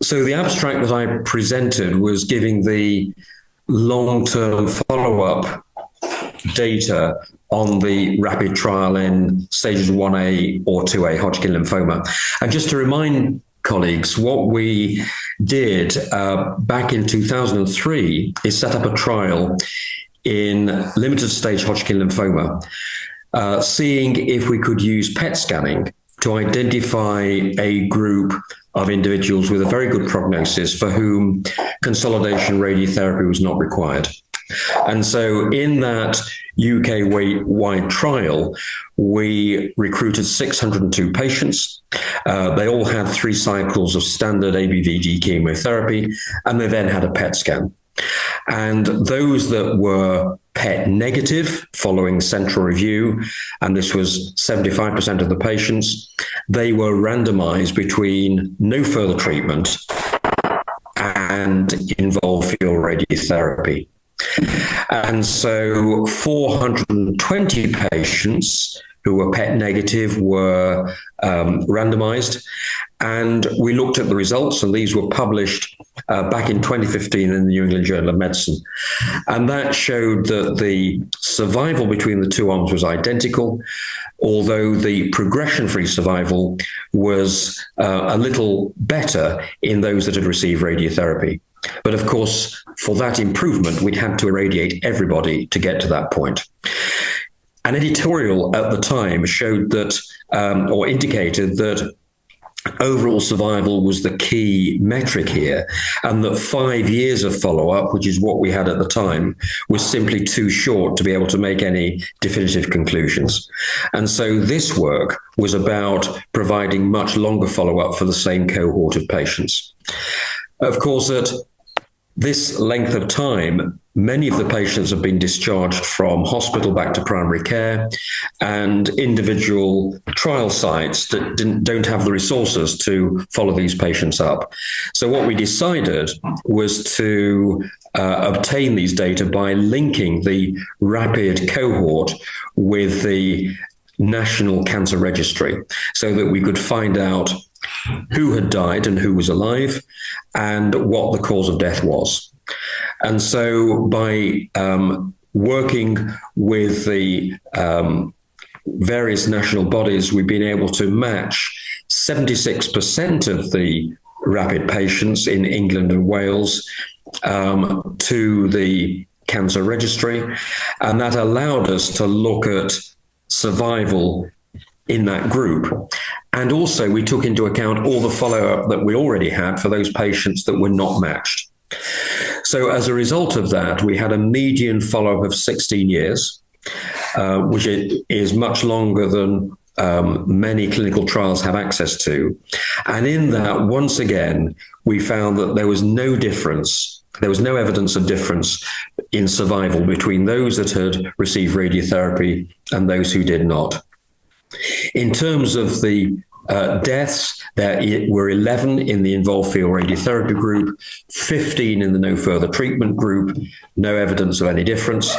So the abstract that I presented was giving the long-term follow-up data on the RAPID trial in stages 1A or 2A Hodgkin lymphoma. And just to remind colleagues, what we did back in 2003 is set up a trial in limited stage Hodgkin lymphoma, seeing if we could use PET scanning to identify a group of individuals with a very good prognosis for whom consolidation radiotherapy was not required. And so in that UK-wide trial, we recruited 602 patients. They all had 3 cycles of standard ABVG chemotherapy, and they then had a PET scan. And those that were PET negative following central review, and this was 75% of the patients, they were randomized between no further treatment and involved field radiotherapy. And so 420 patients who were PET negative were randomized, and we looked at the results, and these were published back in 2015 in the New England Journal of Medicine. And that showed that the survival between the 2 arms was identical, although the progression-free survival was a little better in those that had received radiotherapy. But of course, for that improvement, we'd had to irradiate everybody to get to that point. An editorial at the time showed that, or indicated that overall survival was the key metric here, and that 5 years of follow-up, which is what we had at the time, was simply too short to be able to make any definitive conclusions. And so this work was about providing much longer follow-up for the same cohort of patients. Of course, at this length of time, many of the patients have been discharged from hospital back to primary care, and individual trial sites that don't have the resources to follow these patients up. So what we decided was to obtain these data by linking the RAPID cohort with the National Cancer Registry, so that we could find out who had died and who was alive, and what the cause of death was. And so by working with the various national bodies, we've been able to match 76% of the RAPID patients in England and Wales to the Cancer Registry. And that allowed us to look at survival in that group. And also we took into account all the follow-up that we already had for those patients that were not matched. So as a result of that, we had a median follow-up of 16 years, which is much longer than many clinical trials have access to. And in that, once again, we found that there was no difference. There was no evidence of difference in survival between those that had received radiotherapy and those who did not. In terms of the deaths, there were 11 in the involved field radiotherapy group, 15 in the no further treatment group, no evidence of any difference.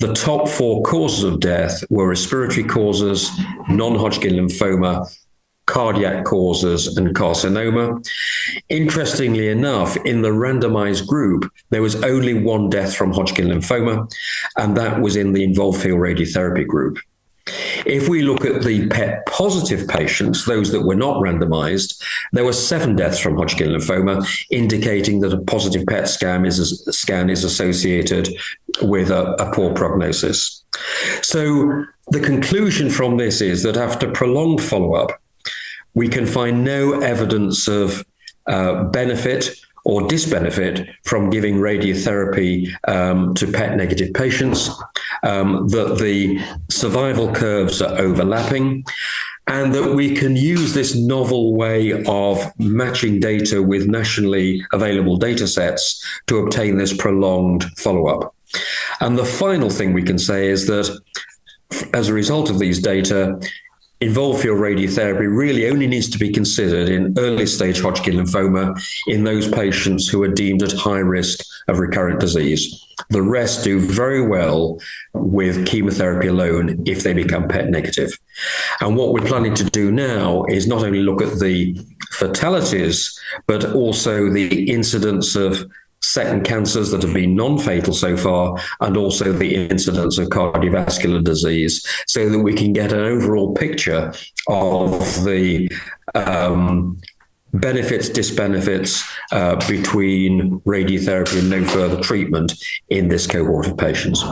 The top 4 causes of death were respiratory causes, non-Hodgkin lymphoma, cardiac causes, and carcinoma. Interestingly enough, in the randomized group, there was only 1 death from Hodgkin lymphoma, and that was in the involved field radiotherapy group. If we look at the PET positive patients, those that were not randomized, there were 7 deaths from Hodgkin lymphoma, indicating that a positive PET scan is associated with a poor prognosis. So the conclusion from this is that after prolonged follow-up, we can find no evidence of benefit or disbenefit from giving radiotherapy to PET negative patients, that the survival curves are overlapping, and that we can use this novel way of matching data with nationally available data sets to obtain this prolonged follow-up. And the final thing we can say is that as a result of these data, involved field radiotherapy really only needs to be considered in early stage Hodgkin lymphoma in those patients who are deemed at high risk of recurrent disease. The rest do very well with chemotherapy alone if they become PET negative. And what we're planning to do now is not only look at the fatalities, but also the incidence of second cancers that have been non-fatal so far, and also the incidence of cardiovascular disease, so that we can get an overall picture of the benefits, disbenefits between radiotherapy and no further treatment in this cohort of patients.